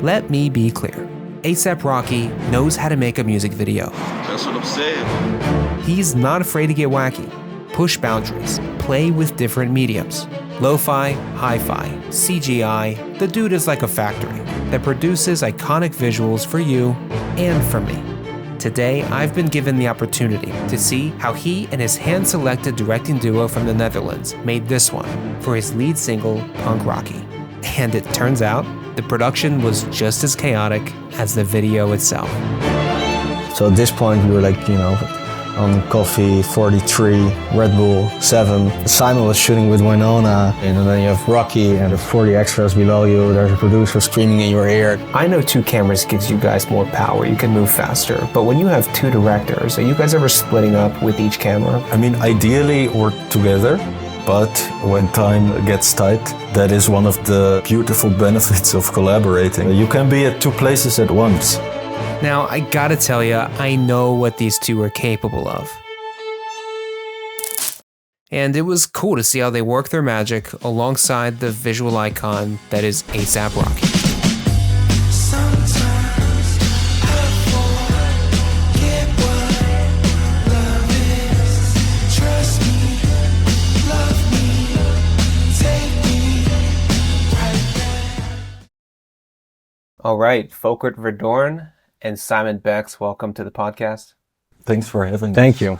Let me be clear. A$AP Rocky knows how to make a music video. That's what I'm saying. He's not afraid to get wacky, push boundaries, play with different mediums. Lo-fi, hi-fi, CGI, the dude is like a factory that produces iconic visuals for you and for me. Today, I've been given the opportunity to see how he and his hand-selected directing duo from the Netherlands made this one for his lead single, Punk Rocky. And it turns out, the production was just as chaotic as the video itself. So at this point, we were like, on coffee, 43, Red Bull, 7. Simon was shooting with Winona, and then you have Rocky and the 40 extras below you. There's a producer screaming in your ear. I know 2 cameras gives you guys more power, you can move faster, but when you have 2 directors, are you guys ever splitting up with each camera? I mean, ideally we're together, but when time gets tight, that is one of the beautiful benefits of collaborating. You can be at 2 places at once. Now, I gotta tell you, I know what these 2 are capable of. And it was cool to see how they work their magic alongside the visual icon that is A$AP Rocky. All right, Folkert Verdoorn and Simon Becks, welcome to the podcast. Thanks for having me. Thank you.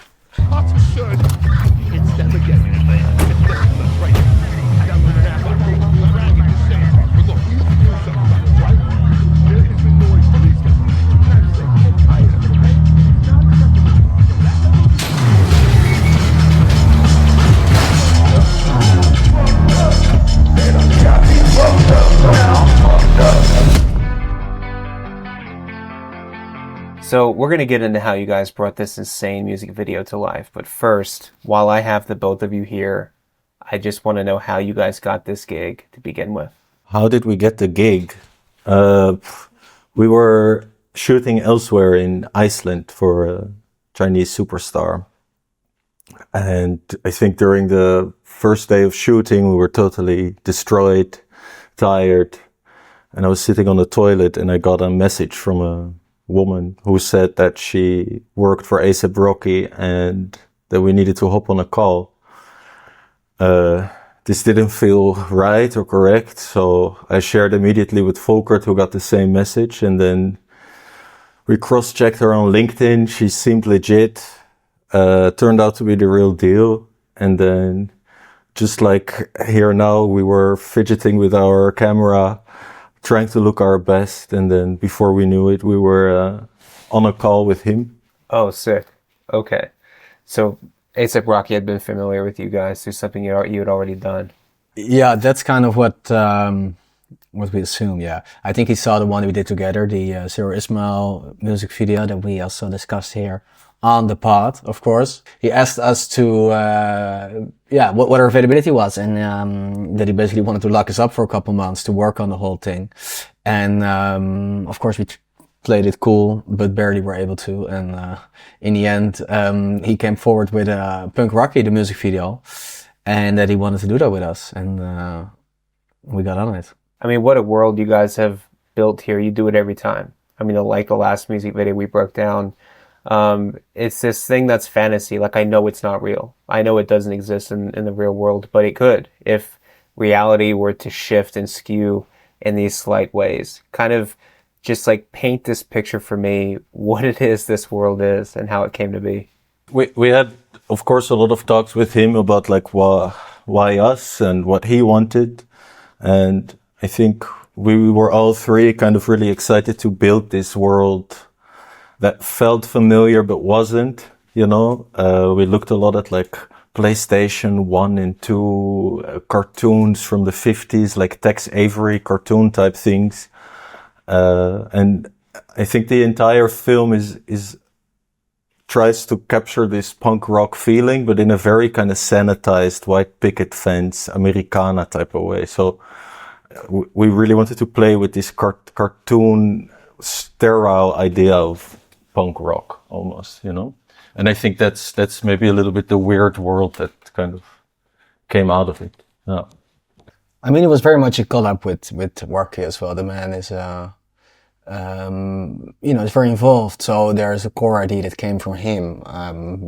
So we're going to get into how you guys brought this insane music video to life. But first, while I have the both of you here, I just want to know how you guys got this gig to begin with. How did we get the gig? We were shooting elsewhere in Iceland for a Chinese superstar. And I think during the first day of shooting, we were totally destroyed, tired. And I was sitting on the toilet and I got a message from a woman who said that she worked for A$AP Rocky and that we needed to hop on a call. This didn't feel right or correct, so I shared immediately with Folkert, who got the same message, and then we cross-checked her on LinkedIn. She seemed legit, turned out to be the real deal, and then just like here now, we were fidgeting with our camera, trying to look our best, and then before we knew it, we were on a call with him. Oh, sick. Okay. So A$AP Rocky had been familiar with you guys through something you had already done. Yeah, that's kind of what we assume, yeah. I think he saw the one we did together, the Zero Ismail music video that we also discussed here on the pod, of course. He asked us to, what our availability was, and that he basically wanted to lock us up for a couple months to work on the whole thing. And of course we played it cool, but barely were able to. And in the end, he came forward with Punk Rocky, the music video, and that he wanted to do that with us. And we got on it. I mean, what a world you guys have built here. You do it every time. I mean, like the last music video we broke down, it's this thing that's fantasy. Like, I know it's not real. I know it doesn't exist in the real world, but it could if reality were to shift and skew in these slight ways. Kind of just like paint this picture for me, what it is this world is and how it came to be. We had, of course, a lot of talks with him about like why us and what he wanted. And I think we were all 3 kind of really excited to build this world that felt familiar but wasn't, you know. We looked a lot at like PlayStation 1 and 2 cartoons from the 50s, like Tex Avery cartoon type things. And I think the entire film tries to capture this punk rock feeling, but in a very kind of sanitized white picket fence, Americana type of way. So we really wanted to play with this cartoon sterile idea of punk rock almost, you know? And I think that's maybe a little bit the weird world that kind of came out of it. Yeah. I mean, it was very much a collab with Rocky as well. The man is is very involved. So there's a core idea that came from him,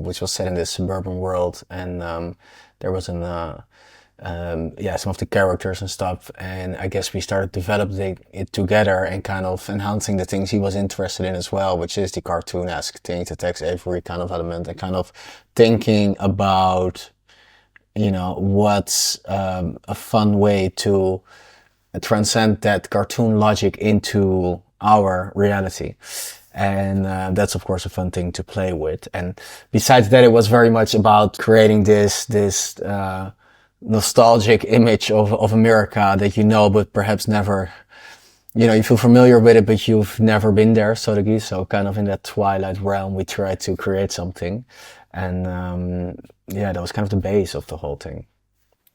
which was set in this suburban world, and there was some of the characters and stuff. And I guess we started developing it together and kind of enhancing the things he was interested in as well, which is the cartoon-esque thing that takes every kind of element and kind of thinking about, what's a fun way to transcend that cartoon logic into our reality. And that's of course a fun thing to play with. And besides that, it was very much about creating this nostalgic image of America that but perhaps never, you feel familiar with it, but you've never been there, so kind of in that twilight realm, we tried to create something. And that was kind of the base of the whole thing.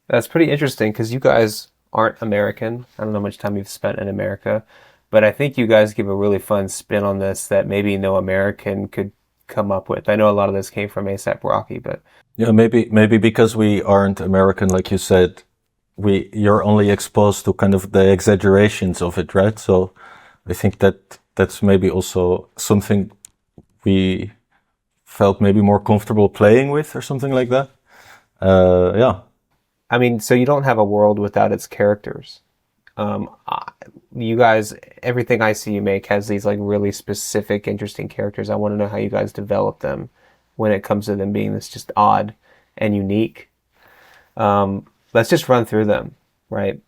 That's pretty interesting because you guys aren't American. I don't know how much time you've spent in America, but I think you guys give a really fun spin on this that maybe no American could come up with. I know a lot of this came from A$AP Rocky, but yeah, maybe because we aren't American, like you said, you're only exposed to kind of the exaggerations of it, right? So I think that's maybe also something we felt maybe more comfortable playing with or something like that. I mean, so you don't have a world without its characters. You guys, everything I see you make has these like really specific, interesting characters. I want to know how you guys develop them when it comes to them being this just odd and unique. Let's just run through them, right?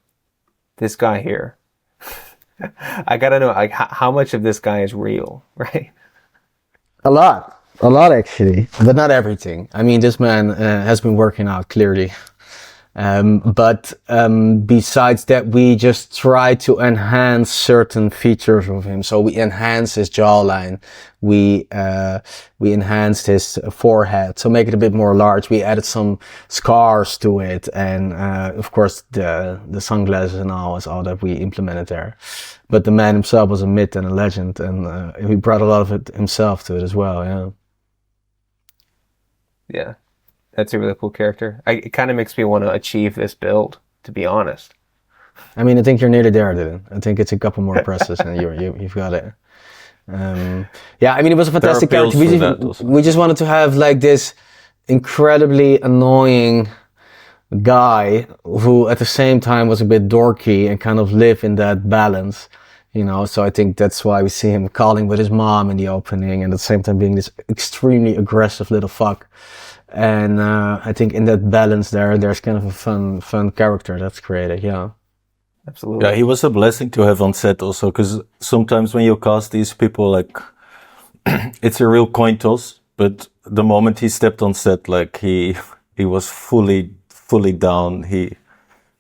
This guy here. I gotta know, like, how much of this guy is real, right? A lot actually, but not everything. I mean, this man has been working out clearly. But besides that, we just try to enhance certain features of him. So we enhance his jawline. We enhanced his forehead. So make it a bit more large. We added some scars to it. And, of course, the sunglasses and all is all that we implemented there. But the man himself was a myth and a legend. And, he brought a lot of it himself to it as well. Yeah. Yeah. That's a really cool character. It kind of makes me want to achieve this build, to be honest. I mean, I think you're nearly there, Dylan. I think it's a couple more presses and you've got it. I mean, it was a fantastic character. We just wanted to have like this incredibly annoying guy who at the same time was a bit dorky and kind of live in that balance, So I think that's why we see him calling with his mom in the opening and at the same time being this extremely aggressive little fuck. And I think in that balance there's kind of a fun character that's created, yeah. Absolutely. Yeah, he was a blessing to have on set also, because sometimes when you cast these people, like, it's a real coin toss, but the moment he stepped on set, like, he was fully down. He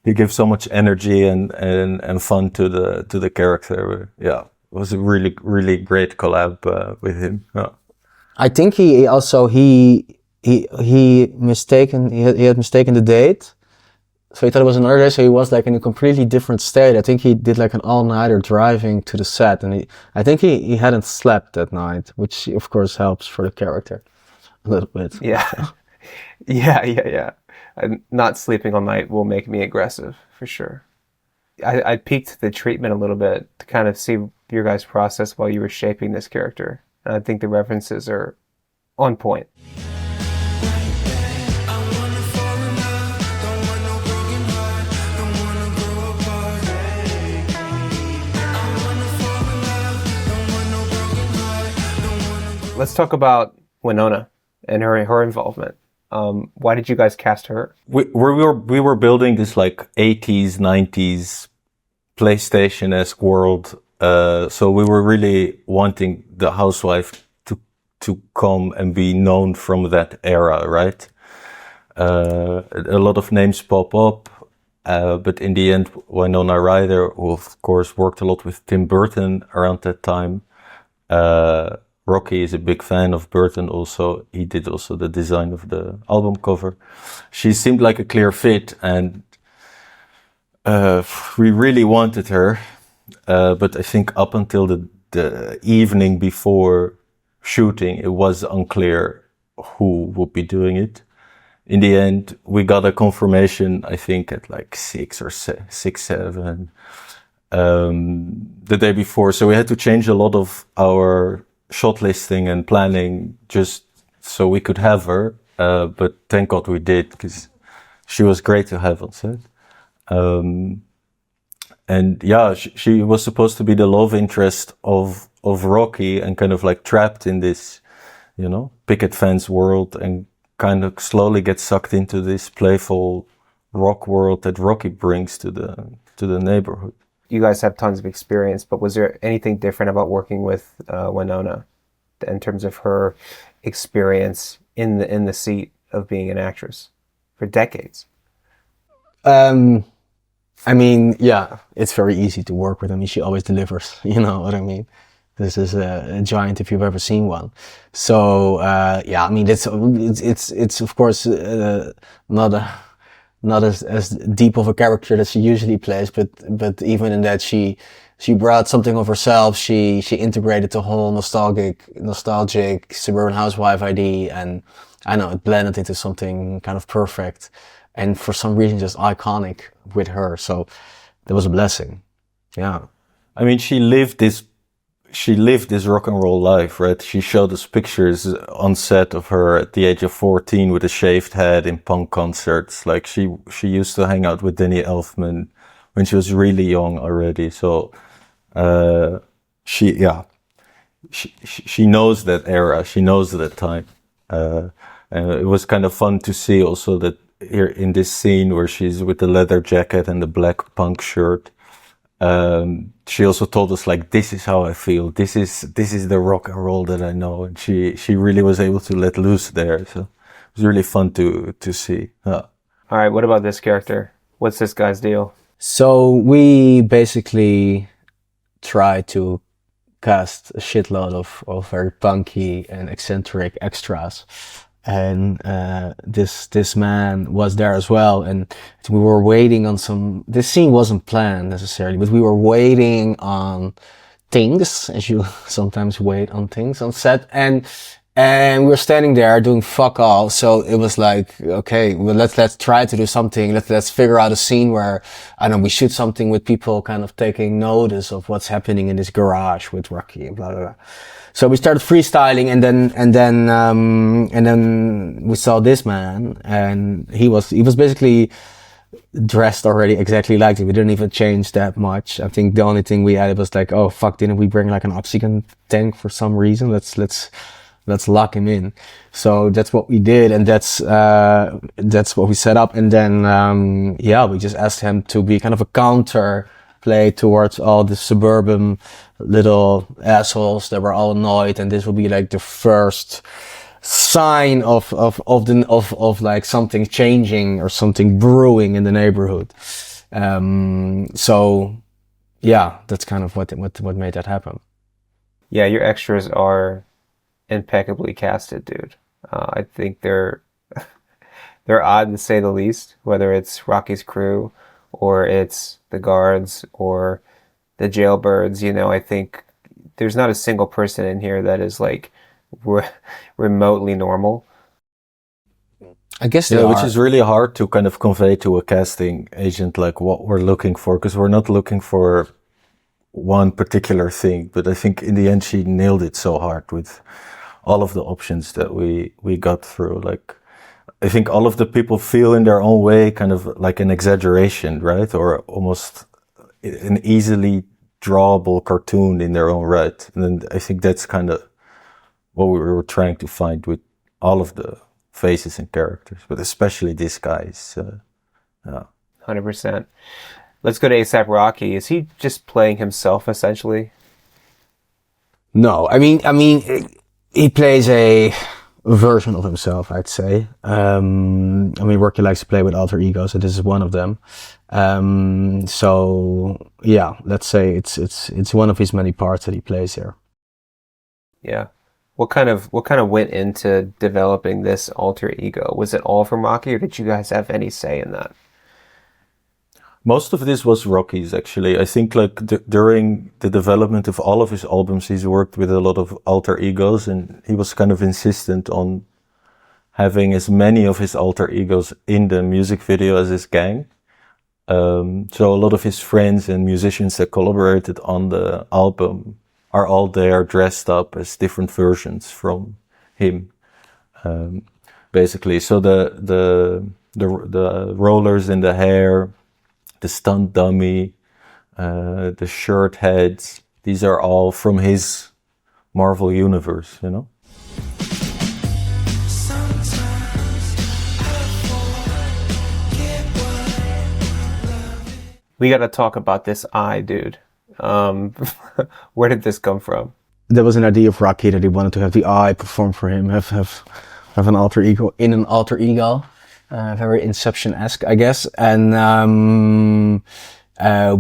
gives so much energy and fun to the character. Yeah, it was a really, really great collab with him. Yeah. I think he had mistaken the date, so he thought it was another day. So he was like in a completely different state. I think he did like an all-nighter driving to the set, and I think he hadn't slept that night, which of course helps for the character a little bit. Yeah, yeah. And not sleeping all night will make me aggressive for sure. I peeked the treatment a little bit to kind of see your guys' process while you were shaping this character, and I think the references are on point. Let's talk about Winona and her involvement. Why did you guys cast her? We were building this like 80s, 90s PlayStation-esque world. So we were really wanting the housewife to come and be known from that era, right? A lot of names pop up, but in the end, Winona Ryder, who of course worked a lot with Tim Burton around that time. Rocky is a big fan of Burton also. He did also the design of the album cover. She seemed like a clear fit, and we really wanted her. But I think up until the evening before shooting, it was unclear who would be doing it. In the end, we got a confirmation, I think at like 6 or 7. the day before. So we had to change a lot of our shot listing and planning just so we could have her. But thank God we did, because she was great to have on set. And yeah, she was supposed to be the love interest of Rocky, and kind of like trapped in this, you know, picket fence world, and kind of slowly get sucked into this playful rock world that Rocky brings to the neighborhood. You guys have tons of experience, but was there anything different about working with Winona in terms of her experience in the seat of being an actress for decades? I mean, yeah, it's very easy to work with. I mean, she always delivers, you know what I mean? This is a giant if you've ever seen one. So, yeah, I mean, it's of course, not as deep of a character that she usually plays, but even in that she brought something of herself. She integrated the whole nostalgic suburban housewife ID, and I know it blended into something kind of perfect, and for some reason just iconic with her. So that was a blessing. Yeah. I mean, she lived this rock and roll life, right? She showed us pictures on set of her at the age of 14 with a shaved head in punk concerts. Like she used to hang out with Danny Elfman when she was really young already. So, she knows that era. She knows that time. And it was kind of fun to see also that here in this scene where she's with the leather jacket and the black punk shirt. She also told us, like, this is how I feel. This is the rock and roll that I know. And she really was able to let loose there. So it was really fun to see. All right. What about this character? What's this guy's deal? So we basically try to cast a shitload of very punky and eccentric extras. And this man was there as well, and we were waiting on this scene wasn't planned necessarily, but we were waiting on things, as you sometimes wait on things on set, and we were standing there doing fuck all. So it was like, okay, well, let's try to do something. Let's figure out a scene where, I don't know, we shoot something with people kind of taking notice of what's happening in this garage with Rocky and blah blah blah. So we started freestyling, and then we saw this man, and he was basically dressed already exactly like it. We didn't even change that much. I think the only thing we added was like, oh fuck, didn't we bring like an oxygen tank for some reason? Let's lock him in. So that's what we did, and that's what we set up. And then we just asked him to be kind of a counter play towards all the suburban little assholes that were all annoyed, and this will be like the first sign of like something changing or something brewing in the neighborhood. So yeah, that's kind of what made that happen. Yeah, your extras are impeccably casted, dude. I think they're odd to say the least, whether it's Rocky's crew or it's the guards or the jailbirds. You know, I think there's not a single person in here that is like remotely normal. I guess which is really hard to kind of convey to a casting agent, like what we're looking for, because we're not looking for one particular thing. But I think in the end she nailed it so hard with all of the options that we got through. Like, I think all of the people feel in their own way kind of like an exaggeration, right? Or almost an easily drawable cartoon in their own right. And then I think that's kind of what we were trying to find with all of the faces and characters, but especially this guy's. 100%. Let's go to A$AP Rocky. Is he just playing himself essentially? No, I mean, he plays a version of himself, I'd say. I mean, Rocky likes to play with alter egos, and this is one of them. So yeah, let's say it's one of his many parts that he plays here. Yeah. What kind of went into developing this alter ego? Was it all from Rocky, or did you guys have any say in that? Most of this was Rocky's, actually. I think like during the development of all of his albums, he's worked with a lot of alter egos, and he was kind of insistent on having as many of his alter egos in the music video as his gang. So a lot of his friends and musicians that collaborated on the album are all there dressed up as different versions from him. Basically, so the rollers in the hair, the stunt dummy, the shirt heads, these are all from his Marvel universe, you know? We got to talk about this eye, dude. Where did this come from? There was an idea of Rocky that he wanted to have the eye perform for him, have an alter ego in an alter ego, very Inception-esque, I guess. And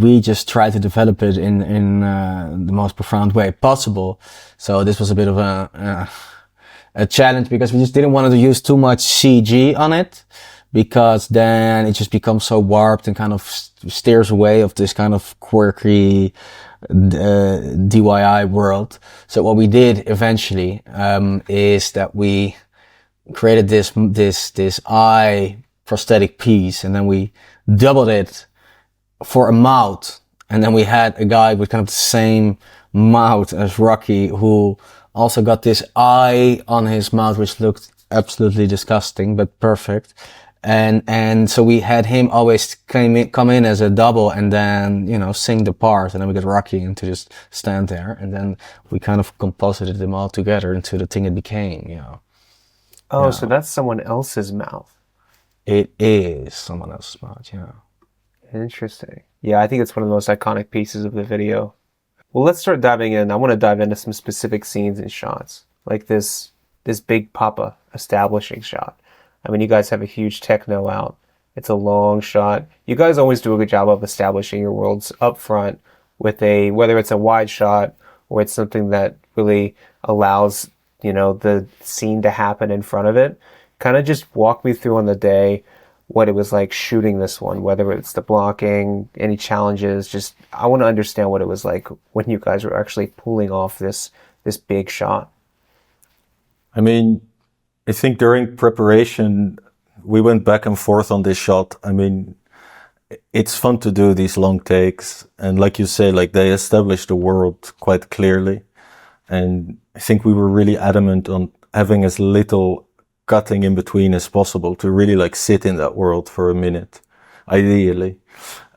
we just tried to develop it in the most profound way possible. So this was a bit of a challenge because we just didn't want to use too much CG on it, because then it just becomes so warped and kind of steers away of this kind of quirky DIY world. So what we did eventually is that we created this eye prosthetic piece, and then we doubled it for a mouth, and then we had a guy with kind of the same mouth as Rocky who also got this eye on his mouth, which looked absolutely disgusting but perfect. And so we had him always come in as a double and then, you know, sing the part, and then we got Rocky in to just stand there, and then we kind of composited them all together into the thing it became, you know. Oh, yeah. So that's someone else's mouth. It is someone else's mouth, yeah. Interesting. Yeah, I think it's one of the most iconic pieces of the video. Well, let's start diving in. I want to dive into some specific scenes and shots, like this big Papa establishing shot. I mean, you guys have a huge techno out. It's a long shot. You guys always do a good job of establishing your worlds up front with whether it's a wide shot or it's something that really allows, you know, the scene to happen in front of it. Kind of just walk me through on the day what it was like shooting this one, whether it's the blocking, any challenges. Just, I want to understand what it was like when you guys were actually pulling off this big shot. I mean, I think during preparation, we went back and forth on this shot. I mean, it's fun to do these long takes. And like you say, like they established the world quite clearly. And I think we were really adamant on having as little cutting in between as possible to really like sit in that world for a minute, ideally.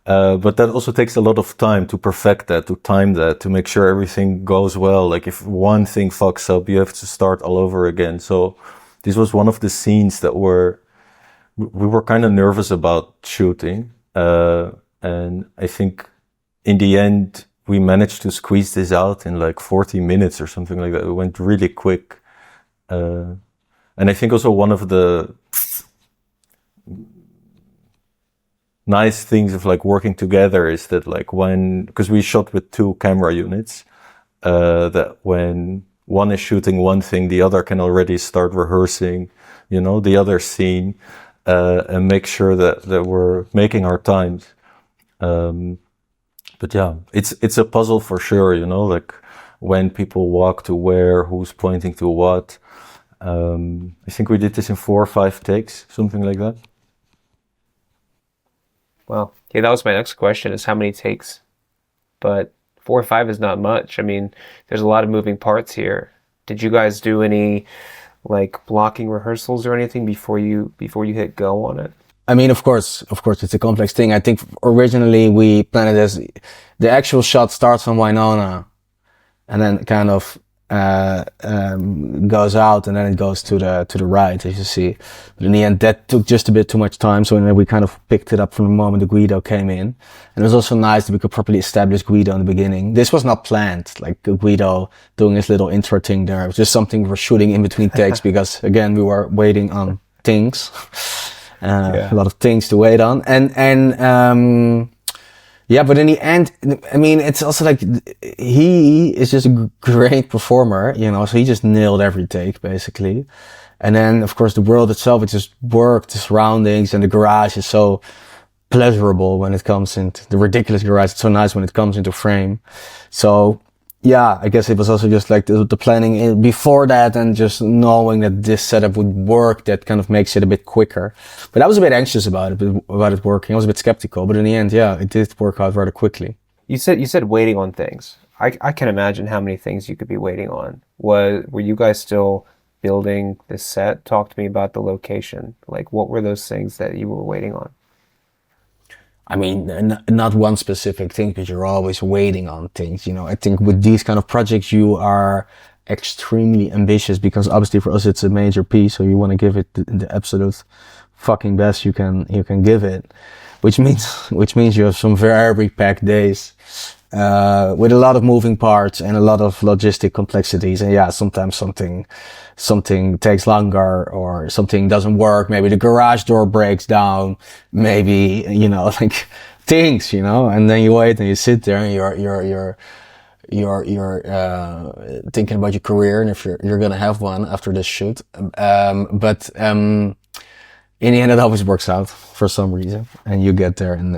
But that also takes a lot of time to perfect that, to time that, to make sure everything goes well. Like if one thing fucks up, you have to start all over again. So this was one of the scenes that we were kind of nervous about shooting. And I think in the end, we managed to squeeze this out in like 40 minutes or something like that. It went really quick. And I think also one of the nice things of like working together is that like because we shot with 2 camera units, that when one is shooting one thing, the other can already start rehearsing, you know, the other scene, and make sure that we're making our times. But yeah, it's a puzzle for sure, you know, like when people walk to where, who's pointing to what. I think we did this in 4 or 5 takes, something like that. Well, yeah, that was my next question, is how many takes? But 4 or 5 is not much. I mean, there's a lot of moving parts here. Did you guys do any like blocking rehearsals or anything before you hit go on it? I mean, of course, it's a complex thing. I think originally we planned it as the actual shot starts on Winona and then kind of goes out and then it goes to the right, as you see. But in the end, that took just a bit too much time. So then we kind of picked it up from the moment the Guido came in. And it was also nice that we could properly establish Guido in the beginning. This was not planned, like Guido doing his little intro thing there. It was just something we were shooting in between takes because again, we were waiting on things. A lot of things to wait on. Yeah, but in the end, I mean, it's also like, he is just a great performer, you know, so he just nailed every take, basically. And then, of course, the world itself, it just worked, the surroundings and the garage is so pleasurable when it comes into, the ridiculous garage, it's so nice when it comes into frame. So, yeah, I guess it was also just like the planning before that, and just knowing that this setup would work, that kind of makes it a bit quicker. But I was a bit anxious about it working. I was a bit skeptical, but in the end, yeah, it did work out rather quickly. You said waiting on things. I can imagine how many things you could be waiting on. Were you guys still building this set? Talk to me about the location. Like, what were those things that you were waiting on? I mean, not one specific thing, but you're always waiting on things, you know. I think with these kind of projects, you are extremely ambitious, because obviously for us it's a major piece, so you want to give it the absolute fucking best you can give it, which means you have some very packed days, with a lot of moving parts and a lot of logistic complexities. And yeah, sometimes something takes longer, or something doesn't work. Maybe the garage door breaks down, maybe, you know, like things, you know, and then you wait and you sit there and you're thinking about your career and if you're going to have one after this shoot. But in the end, it always works out for some reason, and you get there and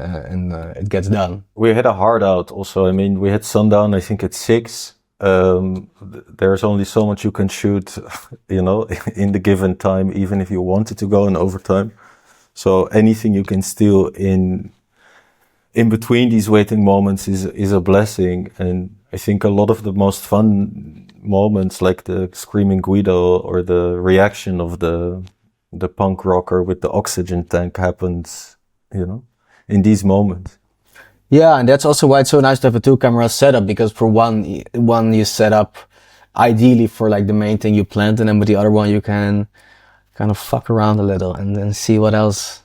it gets done. We had a hard out also. I mean, we had sundown, I think at 6. There's only so much you can shoot, you know, in the given time, even if you wanted to go in overtime. So anything you can steal in between these waiting moments is a blessing. And I think a lot of the most fun moments, like the screaming Guido or the reaction of the punk rocker with the oxygen tank, happens, you know, in these moments. Yeah, and that's also why it's so nice to have a 2-camera setup, because for one you set up ideally for like the main thing you planned, and then with the other one you can kind of fuck around a little and then see what else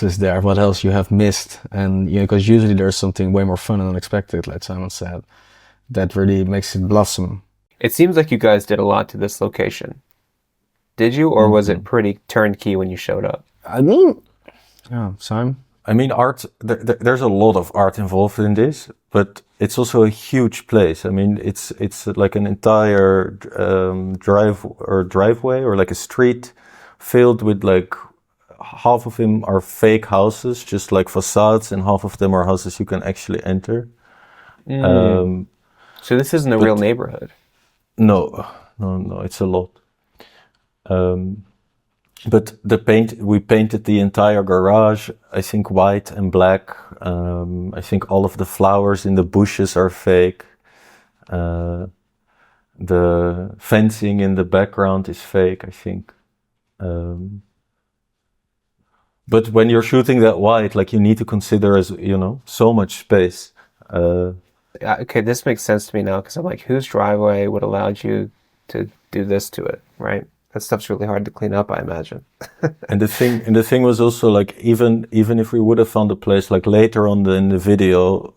is there, what else you have missed. And you know, because usually there's something way more fun and unexpected, like Simon said, that really makes it blossom. It seems like you guys did a lot to this location. Did you, or was it pretty turnkey when you showed up? I mean, yeah, Simon? I mean, art, there's a lot of art involved in this, but it's also a huge place. I mean, it's like an entire driveway, or like a street filled with, like, half of them are fake houses, just like facades, and half of them are houses you can actually enter. So this isn't a real neighborhood? No, it's a lot. But we painted the entire garage, I think, white and black. I think all of the flowers in the bushes are fake. The fencing in the background is fake, I think. But when you're shooting that white, like, you need to consider, as you know, so much space. Okay, this makes sense to me now, because I'm like, whose driveway would allow you to do this to it, right? That stuff's really hard to clean up, I imagine. And the thing was also, like, even if we would have found a place, like later on in the video,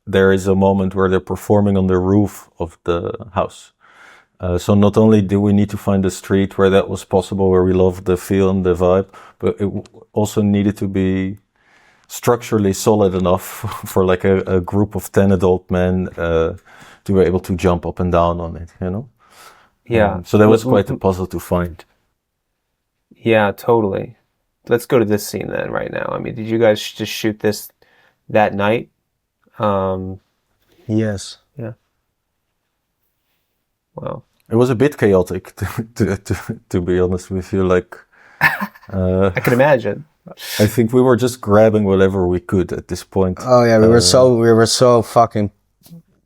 there is a moment where they're performing on the roof of the house. So not only do we need to find a street where that was possible, where we loved the feel and the vibe, but it also needed to be structurally solid enough for like a group of 10 adult men to be able to jump up and down on it, you know? Yeah. So that was quite a puzzle to find. Yeah, totally. Let's go to this scene then right now. I mean, did you guys just shoot this that night? Yes. Yeah. Wow. It was a bit chaotic, to be honest with you. Like, I can imagine. I think we were just grabbing whatever we could at this point. Oh yeah, we were so fucking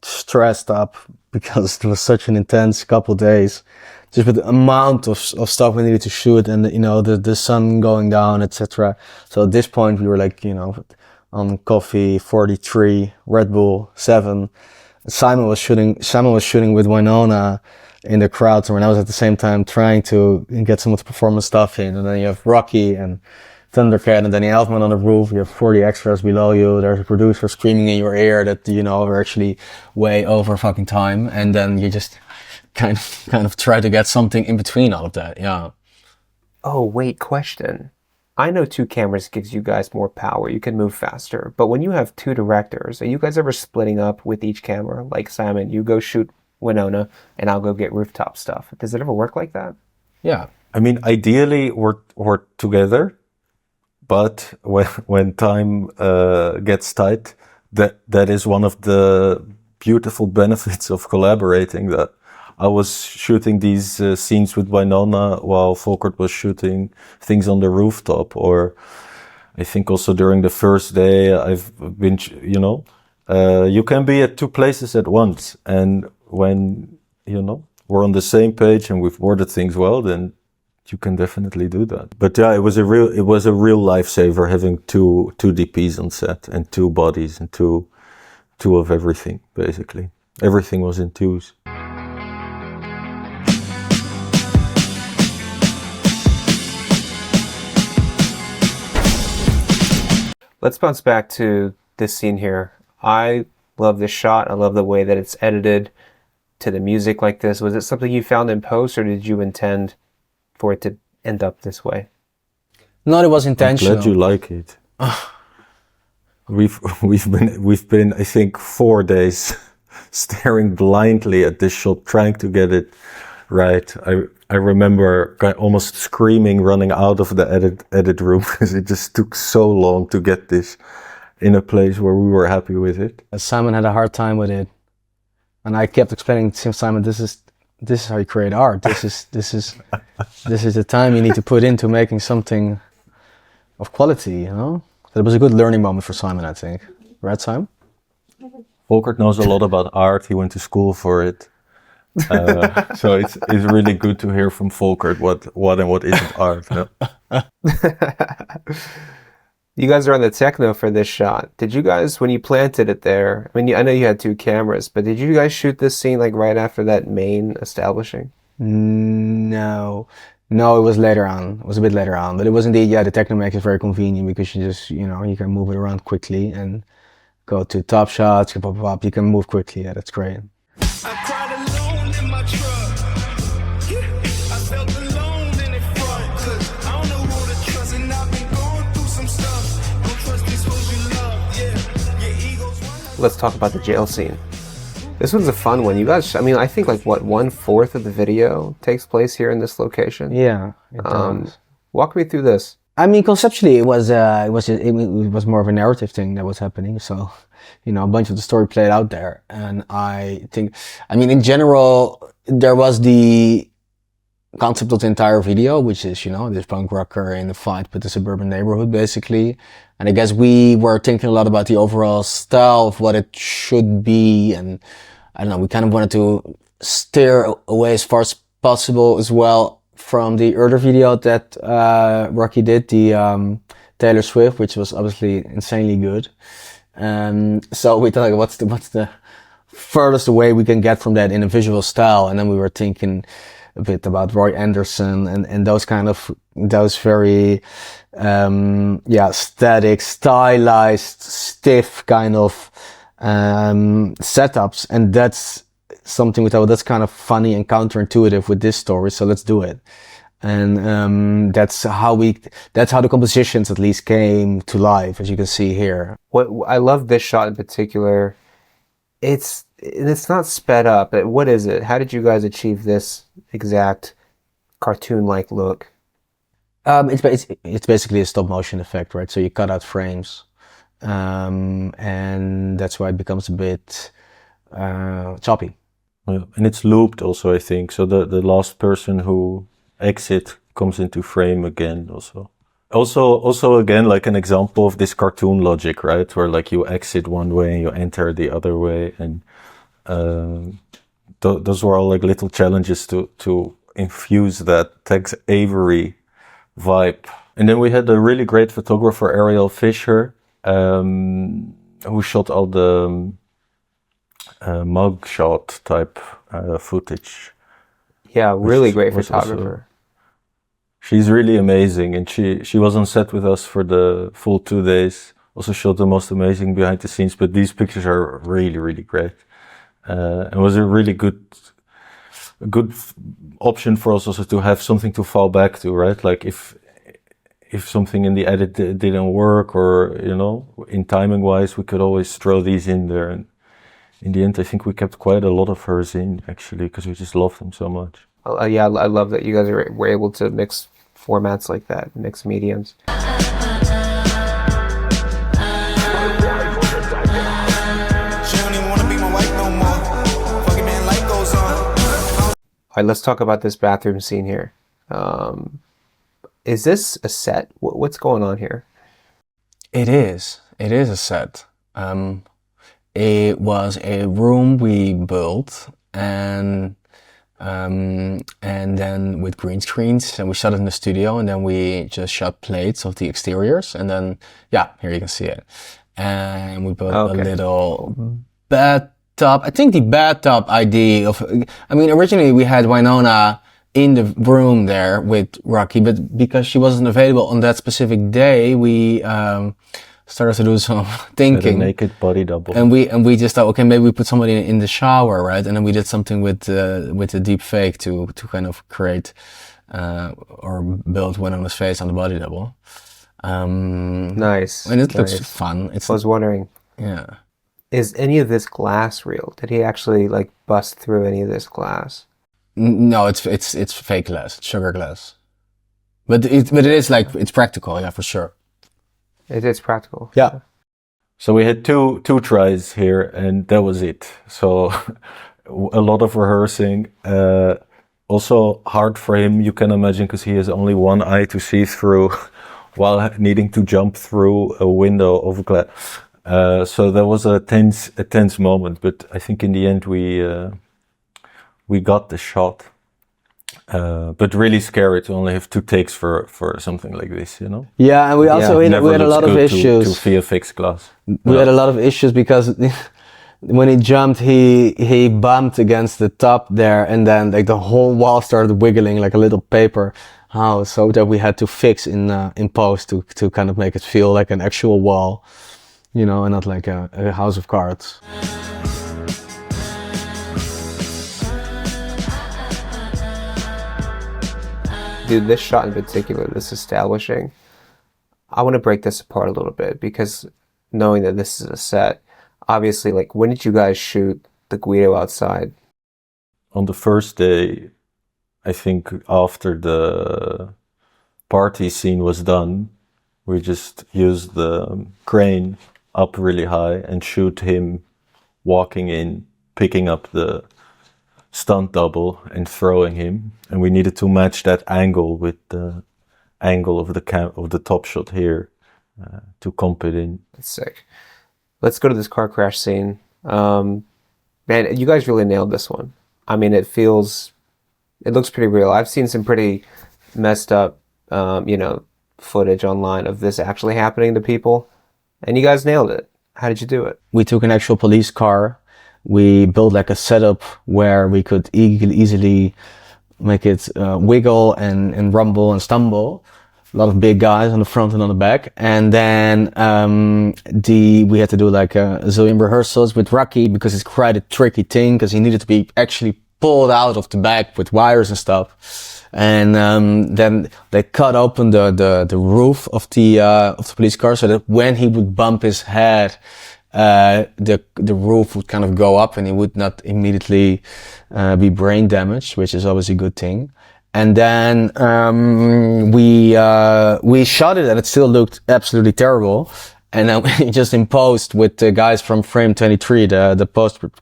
stressed up, because it was such an intense couple days, just with the amount of stuff we needed to shoot, and you know, the sun going down, etc. So at this point we were like, you know, on coffee 43, Red Bull 7. Simon was shooting with Winona in the crowd, and I was at the same time trying to get some of the performance stuff in. And then you have Rocky and Thundercat and Danny Elfman on the roof. You have 40 extras below you. There's a producer screaming in your ear that, you know, we're actually way over fucking time. And then you just kind of try to get something in between all of that. Yeah. Oh, wait, question. I know 2 cameras gives you guys more power. You can move faster. But when you have 2 directors, are you guys ever splitting up with each camera? Like, Simon, you go shoot Winona and I'll go get Rooftop stuff. Does it ever work like that? Yeah. I mean, ideally we're together, but when time gets tight, that is one of the beautiful benefits of collaborating, that I was shooting these scenes with Winona while Folkert was shooting things on the rooftop. Or I think also during the first day I've been, you know, you can be at two places at once. And when, you know, we're on the same page and we've worded things well, then you can definitely do that. But yeah, it was a real lifesaver having two DPs on set and two bodies and two of everything, basically. Everything was in twos. Let's bounce back to this scene here. I love this shot. I love the way that it's edited to the music like this. Was it something you found in post, or did you intend for it to end up this way? No, it was intentional. I'm glad you like it. We've been I think 4 days staring blindly at this shot, trying to get it right. I remember almost screaming, running out of the edit room because it just took so long to get this in a place where we were happy with it. Simon had a hard time with it, and I kept explaining to Simon, this is how you create art. This is the time you need to put into making something of quality, you know? That was a good learning moment for Simon, I think. Right, Simon? Folkert knows a lot about art. He went to school for it. So it's really good to hear from Folkert what and what isn't art. No? You guys are on the techno for this shot. Did you guys, when you planted it there, I mean, I know you had 2 cameras, but did you guys shoot this scene like right after that main establishing? No, it was later on. It was a bit later on, but it was indeed, yeah, the techno make is very convenient because you just, you know, you can move it around quickly and go to top shots, you can move quickly. Yeah, that's great. Let's talk about the jail scene. This one's a fun one. You guys, I mean, I think like what, 1/4 of the video takes place here in this location? Yeah, it does. Walk me through this. I mean, conceptually, it was more of a narrative thing that was happening. So, you know, a bunch of the story played out there. And I think, I mean, in general, there was the concept of the entire video, which is, you know, this punk rocker in a fight with the suburban neighborhood, basically. And I guess we were thinking a lot about the overall style of what it should be. And I don't know, we kind of wanted to steer away as far as possible as well from the earlier video that Rocky did, the Taylor Swift, which was obviously insanely good. So we thought, what's the furthest away we can get from that in a visual style? And then we were thinking a bit about Roy Andersson and those kind of, those very, static, stylized, stiff kind of, setups. And that's something we thought, that's kind of funny and counterintuitive with this story. So let's do it. And, that's how the compositions at least came to life, as you can see here. What I love this shot in particular. It's not sped up. What is it? How did you guys achieve this exact cartoon-like look? It's basically a stop motion effect, right? So you cut out frames, and that's why it becomes a bit choppy. Yeah, and it's looped also, I think. So the last person who exit comes into frame again also. Also again, like an example of this cartoon logic, right? Where like you exit one way and you enter the other way. And those were all like little challenges to infuse that Tex Avery vibe. And then we had a really great photographer, Ariel Fisher, who shot all the mugshot type footage. Yeah, really great photographer. She's really amazing, and she was on set with us for the full 2 days. Also shot the most amazing behind the scenes, but these pictures are really, really great. It was a really good option for us also to have something to fall back to, right? Like if something in the edit didn't work, or, you know, in timing wise, we could always throw these in there. And in the end, I think we kept quite a lot of hers in, actually, because we just love them so much. Yeah, I love that you guys were able to mix formats like that, mix mediums. She don't even wanna be my wife no more. right, let's talk about this bathroom scene here. Is this a set? What's going on here? It is a set. It was a room we built and then with green screens, and we shot it in the studio, and then we just shot plates of the exteriors, and then here you can see it. And we built a little bathtub. I think the bathtub idea originally we had Winona in the room there with Rocky, but because she wasn't available on that specific day, we started to do some thinking. A naked body double. And we just thought, okay, maybe we put somebody in the shower, right? And then we did something with the Deepfake to kind of create or build Winona's face on the body double. Nice. And it looks fun. I was wondering. Yeah. Is any of this glass real? Did he actually like bust through any of this glass? No, it's fake glass. It's sugar glass. But it is like, it's practical, yeah, for sure. It is practical. Yeah. So we had two tries here, and that was it. So a lot of rehearsing. Also hard for him, you can imagine, because he has only one eye to see through while needing to jump through a window of glass. So that was a tense moment, but I think in the end we got the shot. But really scary to only have 2 takes for something like this, you know? Yeah, and we also we had a lot of issues. To VFX glass. We had a lot of issues because when he jumped, he bumped against the top there, and then like the whole wall started wiggling like a little paper house. So that we had to fix in post to kind of make it feel like an actual wall, you know, and not like a house of cards. Dude, this shot in particular, this establishing, I want to break this apart a little bit, because knowing that this is a set, obviously, like, when did you guys shoot the Guido outside? On the first day, I think after the party scene was done, we just used the crane up really high and shoot him walking in, picking up the stunt double and throwing him, and we needed to match that angle with the angle of the top shot here to comp it in. That's sick. Let's go to this car crash scene. Man, you guys really nailed this one. I mean, it looks pretty real. I've seen some pretty messed up, footage online of this actually happening to people, and you guys nailed it. How did you do it? We took an actual police car. We built like a setup where we could easily make it wiggle and rumble and stumble. A lot of big guys on the front and on the back. And then we had to do like a zillion rehearsals with Rocky, because it's quite a tricky thing, because he needed to be actually pulled out of the back with wires and stuff. And then they cut open the roof of the police car, so that when he would bump his head, the roof would kind of go up and he would not immediately be brain damaged, which is always a good thing. And then we shot it, and it still looked absolutely terrible. And then we just imposed with the guys from Frame 23, the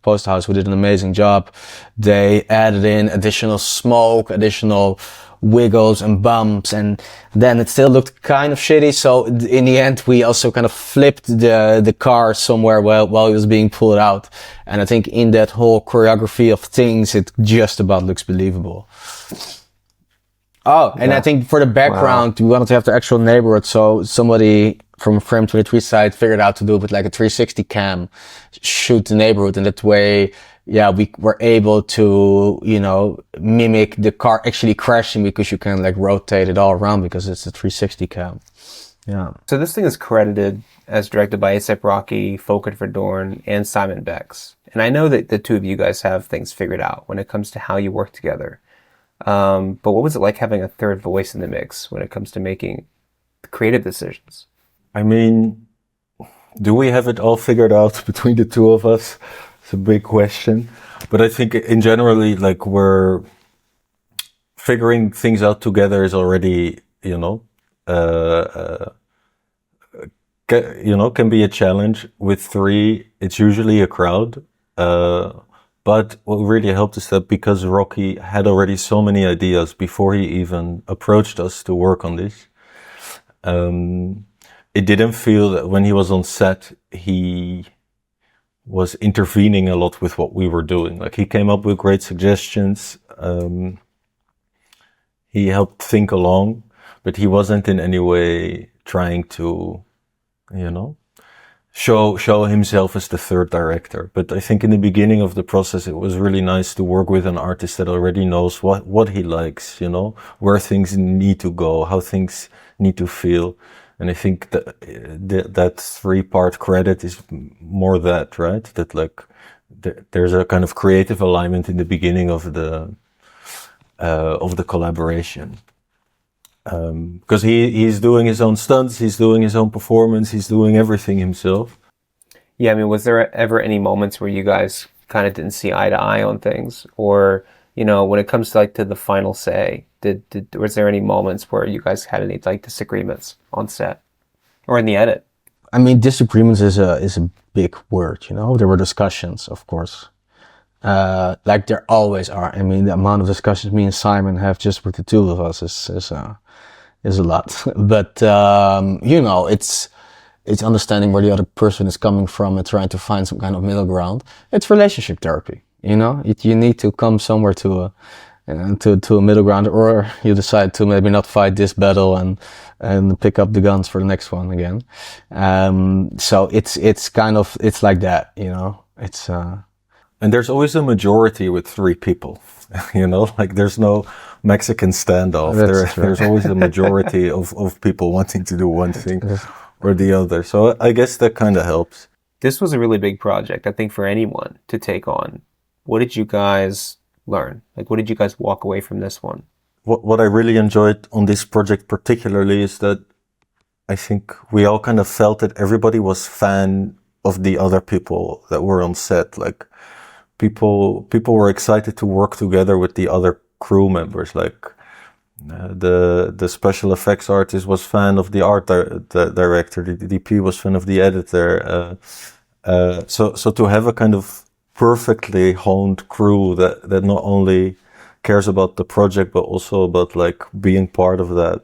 post house, who did an amazing job. They added in additional smoke, additional wiggles and bumps, and then it still looked kind of shitty. So in the end, we also kind of flipped the car somewhere while it was being pulled out. And I think in that whole choreography of things, it just about looks believable. Oh, and I think for the background, we wanted to have the actual neighborhood. So somebody from Frame 23 side figured out to do it with like a 360 cam, shoot the neighborhood, and that way, we were able to, mimic the car actually crashing, because you can like rotate it all around because it's a 360 cam. Yeah. So this thing is credited as directed by A$AP Rocky, Folkert Verdoorn, and Simon Becks. And I know that the two of you guys have things figured out when it comes to how you work together. But what was it like having a third voice in the mix when it comes to making creative decisions? I mean, do we have it all figured out between the two of us? It's a big question. But I think in generally, like, we're figuring things out together is already, can be a challenge. With 3, it's usually a crowd. But what really helped is that because Rocky had already so many ideas before he even approached us to work on this, it didn't feel that when he was on set, he was intervening a lot with what we were doing. Like, he came up with great suggestions. He helped think along, but he wasn't in any way trying to, show himself as the third director. But I think in the beginning of the process, it was really nice to work with an artist that already knows what he likes, where things need to go, how things need to feel. And I think that 3-part credit is more that, right? That like there's a kind of creative alignment in the beginning of the collaboration. Because he's doing his own stunts, he's doing his own performance, he's doing everything himself. Yeah, I mean, was there ever any moments where you guys kind of didn't see eye to eye on things? Or, when it comes to like to the final say, was there any moments where you guys had any like disagreements on set or in the edit? I mean, disagreements is a big word, There were discussions, of course. Like there always are. I mean, the amount of discussions me and Simon have just with the two of us is a lot. But it's understanding where the other person is coming from and trying to find some kind of middle ground. It's relationship therapy. You need to come somewhere to a middle ground, or you decide to maybe not fight this battle and pick up the guns for the next one again. So it's like that. It's. And there's always a majority with 3 people, like there's no Mexican standoff. There's always a majority of people wanting to do one thing or the other. So I guess that kind of helps. This was a really big project, I think, for anyone to take on. What did you guys learn? Like, what did you guys walk away from this one? What I really enjoyed on this project particularly is that I think we all kind of felt that everybody was fan of the other people that were on set. Like, people were excited to work together with the other crew members. Like the special effects artist was fan of the art director. The DP was fan of the editor. So to have a kind of perfectly honed crew that not only cares about the project but also about like being part of that,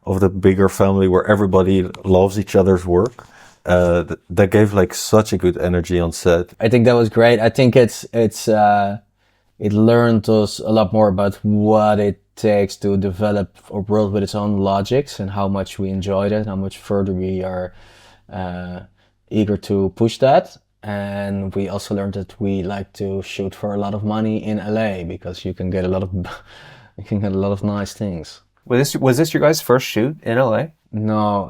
of the bigger family where everybody loves each other's work. That gave like such a good energy on set. I think that was great. I think it learned us a lot more about what it takes to develop a world with its own logics and how much we enjoyed it, how much further we are eager to push that. And we also learned that we like to shoot for a lot of money in LA because you can get a lot of nice things. Was this your guys' first shoot in LA? No,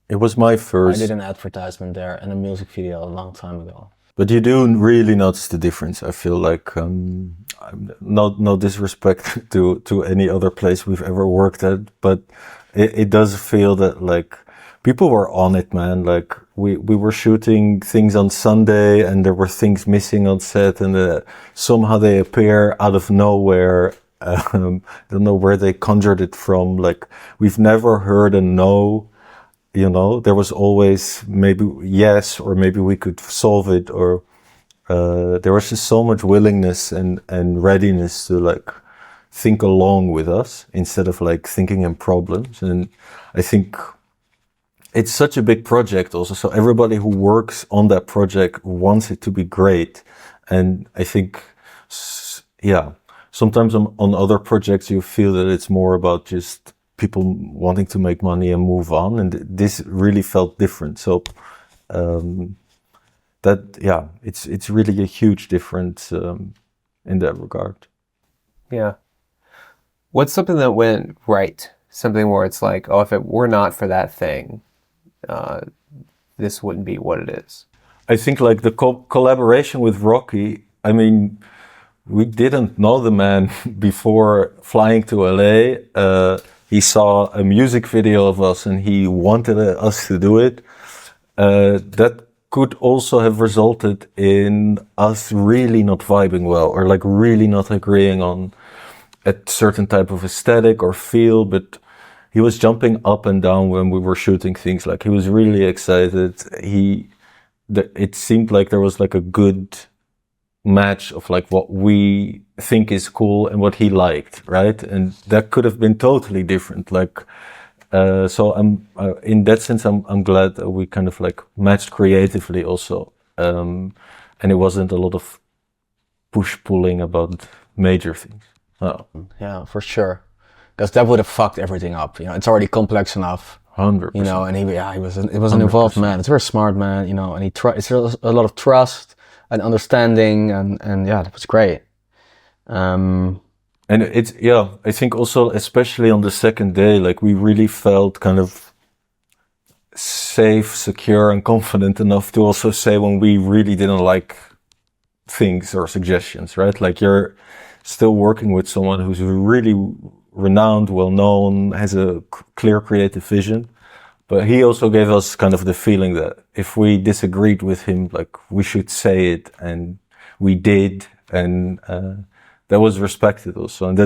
it was my first. I did an advertisement there and a music video a long time ago. But you do really notice the difference. I feel like, no disrespect to any other place we've ever worked at, but it does feel that like people were on it, man. Like we were shooting things on Sunday and there were things missing on set and somehow they appear out of nowhere. I don't know where they conjured it from. Like we've never heard a no. There was always maybe yes, or maybe we could solve it, or there was just so much willingness and readiness to like think along with us instead of like thinking in problems. And I think it's such a big project also, so everybody who works on that project wants it to be great. And I think, sometimes on other projects you feel that it's more about just people wanting to make money and move on, and this really felt different. So it's really a huge difference in that regard. Yeah. What's something that went right? Something where it's like, oh, if it were not for that thing, this wouldn't be what it is. I think like the collaboration with Rocky, I mean, we didn't know the man before flying to LA. He saw a music video of us and he wanted us to do it. That could also have resulted in us really not vibing well, or like really not agreeing on a certain type of aesthetic or feel. But he was jumping up and down when we were shooting things. Like he was really excited. It seemed like there was like a good match of like what we think is cool and what he liked, right? And that could have been totally different. Like, so I'm in that sense, I'm glad that we kind of like matched creatively also, and it wasn't a lot of push pulling about major things. Oh. Yeah, for sure. Because that would have fucked everything up. You know, it's already complex enough. 100%. You know, and he was an involved man. It's a very smart man. You know, and it's a lot of trust and understanding, and yeah, that was great. And it's, yeah, I think also, especially on the second day, like we really felt kind of safe, secure, and confident enough to also say when we really didn't like things or suggestions, right? Like you're still working with someone who's really renowned, well-known, has a clear creative vision. But he also gave us kind of the feeling that if we disagreed with him, like we should say it, and we did, and that was respected also. And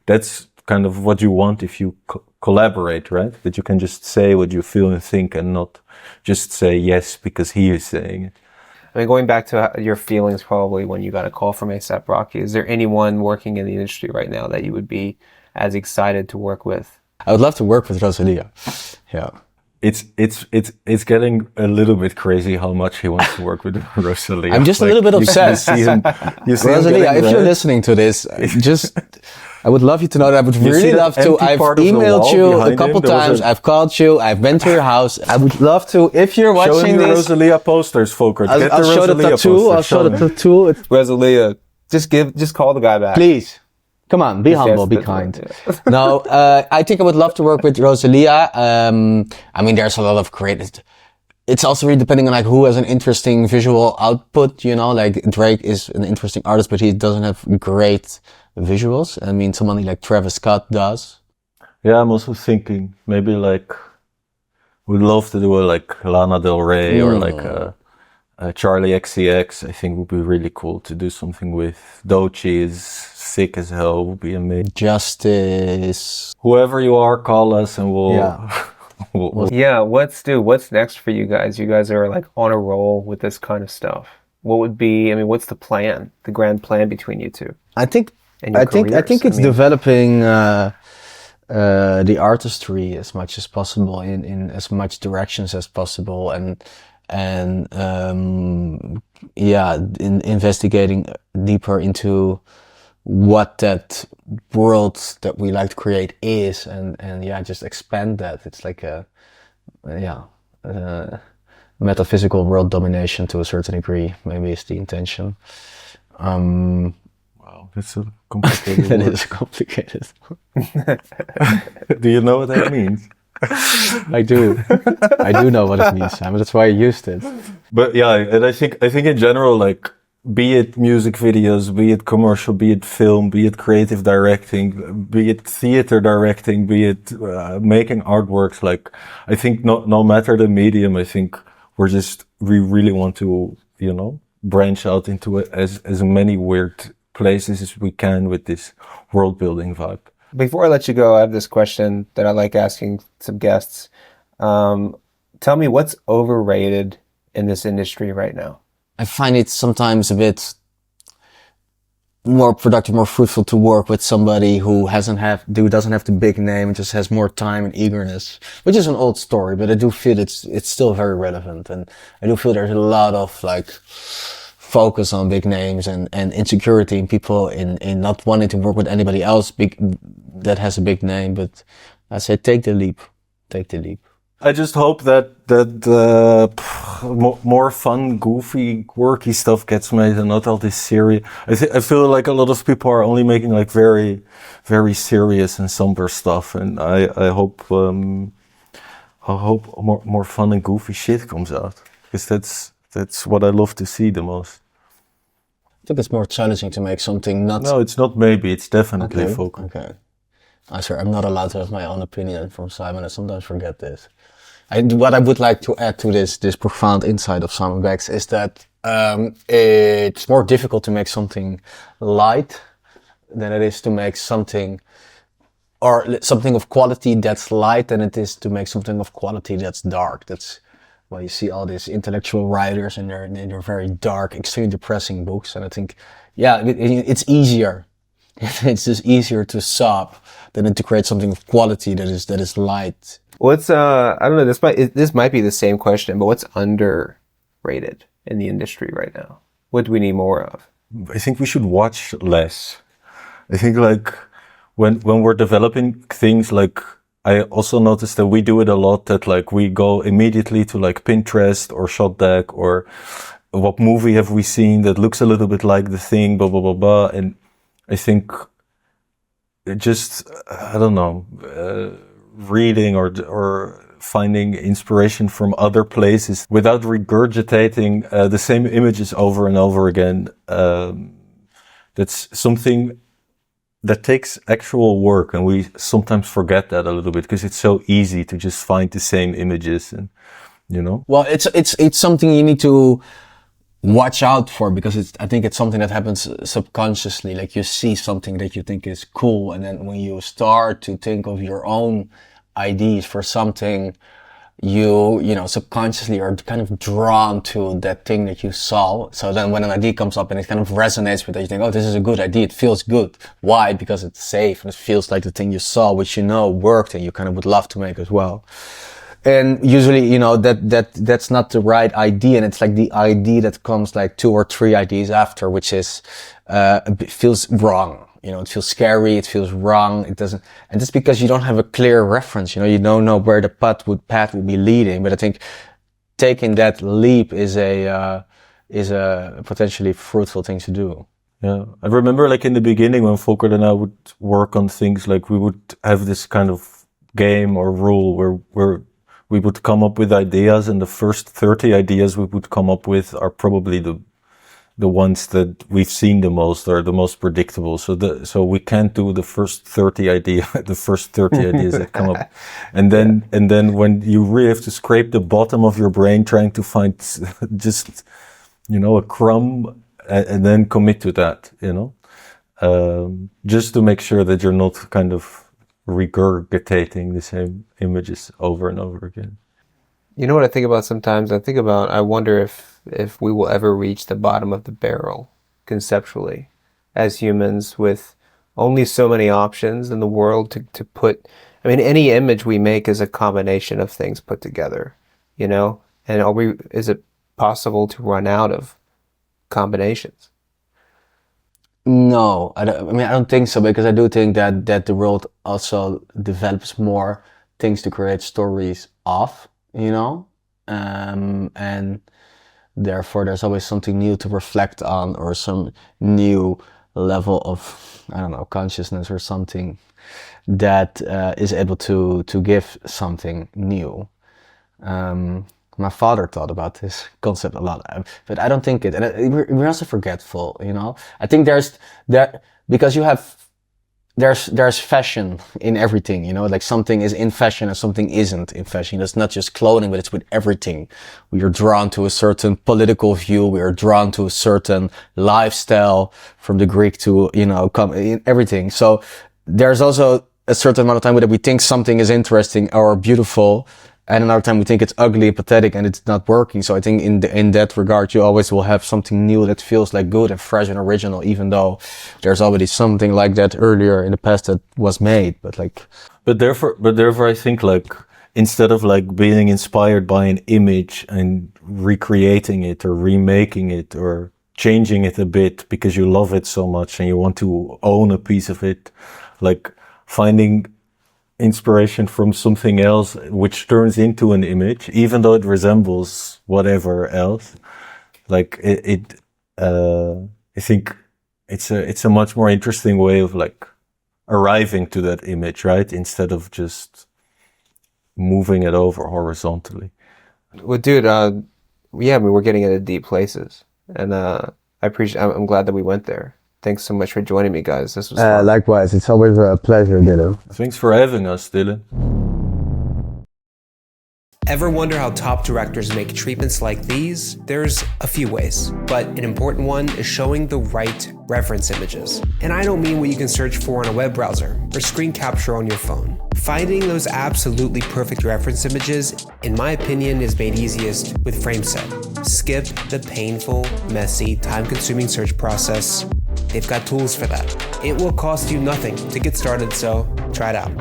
that's kind of what you want if you collaborate, right? That you can just say what you feel and think and not just say yes because he is saying it. I mean, going back to your feelings probably when you got a call from A$AP Rocky, is there anyone working in the industry right now that you would be as excited to work with? I would love to work with Rosalía. Yeah. It's getting a little bit crazy how much he wants to work with Rosalía. I'm just like, a little bit obsessed. You see Rosalía, if you're listening to this, I would love you to know that I would really love to. I've emailed you a couple times. I've called you. I've been to your house. I would love to, if you're watching this. Show him the Rosalía posters, Folkert. I'll show the tattoo. I'll show the tattoo. Rosalía, just call the guy back. Please. Come on, be humble, be kind. No, I think I would love to work with Rosalía. I mean, there's a lot of creative. It's also really depending on like who has an interesting visual output, you know, like Drake is an interesting artist, but he doesn't have great visuals. I mean, somebody like Travis Scott does. Yeah, I'm also thinking maybe like, we'd love to do a like Lana Del Rey or like a Charlie XCX. I think would be really cool to do something with. Doechii is sick as hell, would be amazing. Justice. Whoever you are, call us and we'll... Yeah. Yeah, what's next for you guys? You guys are like on a roll with this kind of stuff. What would be, I mean, what's the plan, the grand plan between you two? I think it's developing the artistry as much as possible in as much directions as possible, and in investigating deeper into what that world that we like to create is, and just expand that. It's like a metaphysical world domination to a certain degree, maybe is the intention. Wow, that's a complicated That word. is complicated. Do you know what that means? I do know what it means, Simon. That's why I used it. But yeah, and I think in general, like, be it music videos, be it commercial, be it film, be it creative directing, be it theater directing, be it making artworks, like, I think no matter the medium, I think we really want to, you know, branch out into as many weird places as we can with this world building vibe. Before I let you go, I have this question that I like asking some guests. Tell me, what's overrated in this industry right now? I find it sometimes a bit more productive, more fruitful to work with somebody who doesn't have the big name and just has more time and eagerness, which is an old story, but I do feel it's still very relevant. And I do feel there's a lot of like focus on big names and insecurity in people in not wanting to work with anybody else that has a big name. But I say, take the leap. I just hope that more fun, goofy, quirky stuff gets made and not all this serious. I feel like a lot of people are only making like very, very serious and somber stuff, and I hope more fun and goofy shit comes out, because that's what I love to see the most. I think it's more challenging to make something not... No, it's not maybe, it's definitely Folkert. Okay. I swear, I'm not allowed to have my own opinion from Simon. I sometimes forget this. What I would like to add to this profound insight of Simon Becks is that it's more difficult to make something light than it is to make something of quality that's light than it is to make something of quality that's dark. That's well, you see all these intellectual writers and they're very dark, extremely depressing books. And I think, yeah, it's easier. It's just easier to sob than to create something of quality that is light. What's I don't know. This might be the same question, but what's underrated in the industry right now? What do we need more of? I think we should watch less. I think like when we're developing things, like I also noticed that we do it a lot, that like we go immediately to like Pinterest or Shotdeck or what movie have we seen that looks a little bit like the thing, blah, blah, blah, blah. And I think it just, I don't know, reading or finding inspiration from other places without regurgitating the same images over and over again. That's something that takes actual work, and we sometimes forget that a little bit because it's so easy to just find the same images, and you know. Well, it's something you need to watch out for, because I think it's something that happens subconsciously. Like you see something that you think is cool, and then when you start to think of your own ideas for something, you know, subconsciously are kind of drawn to that thing that you saw. So then when an idea comes up and it kind of resonates with it, you think, oh, this is a good idea. It feels good. Why? Because it's safe and it feels like the thing you saw, which you know worked and you kind of would love to make as well. And usually, you know, that's not the right idea. And it's like the idea that comes like 2 or 3 ideas after, which is, feels wrong. You know, it feels scary, it feels wrong, it doesn't, and it's because you don't have a clear reference, you know, you don't know where the path would be leading. But I think taking that leap is a potentially fruitful thing to do. Yeah. I remember like in the beginning when Folkert and I would work on things, like we would have this kind of game or rule where we would come up with ideas, and the first 30 ideas we would come up with are probably the ones that we've seen the most, are the most predictable. So we can't do the first 30 ideas that come up. And then when you really have to scrape the bottom of your brain trying to find just, you know, a crumb and then commit to that, you know, just to make sure that you're not kind of regurgitating the same images over and over again. You know what I think about sometimes? I wonder if we will ever reach the bottom of the barrel conceptually as humans, with only so many options in the world to put. I mean, any image we make is a combination of things put together, you know? And is it possible to run out of combinations? No, I don't think so, because I do think that the world also develops more things to create stories of, you know? And therefore there's always something new to reflect on, or some new level of, I don't know, consciousness or something that is able to give something new. My father thought about this concept a lot, but I don't think it, and we're also forgetful, you know? I think because there's fashion in everything, you know, like something is in fashion and something isn't in fashion. It's not just clothing, but it's with everything. We are drawn to a certain political view. We are drawn to a certain lifestyle, from the Greek to, you know, everything. So there's also a certain amount of time that we think something is interesting or beautiful, and another time we think it's ugly, pathetic, and it's not working. So I think in that regard, you always will have something new that feels like good and fresh and original, even though there's already something like that earlier in the past that was made. But therefore, I think like instead of like being inspired by an image and recreating it or remaking it or changing it a bit because you love it so much and you want to own a piece of it, like finding inspiration from something else which turns into an image, even though it resembles whatever else, like I think it's a much more interesting way of like arriving to that image, right? Instead of just moving it over horizontally. Well, dude, yeah, we're getting into deep places, and I'm glad that we went there. Thanks so much for joining me, guys. This was fun. Likewise, it's always a pleasure, Dylan. Thanks for having us, Dylan. Ever wonder how top directors make treatments like these? There's a few ways, but an important one is showing the right reference images. And I don't mean what you can search for on a web browser or screen capture on your phone. Finding those absolutely perfect reference images, in my opinion, is made easiest with FrameSet. Skip the painful, messy, time-consuming search process. They've got tools for that. It will cost you nothing to get started, so try it out.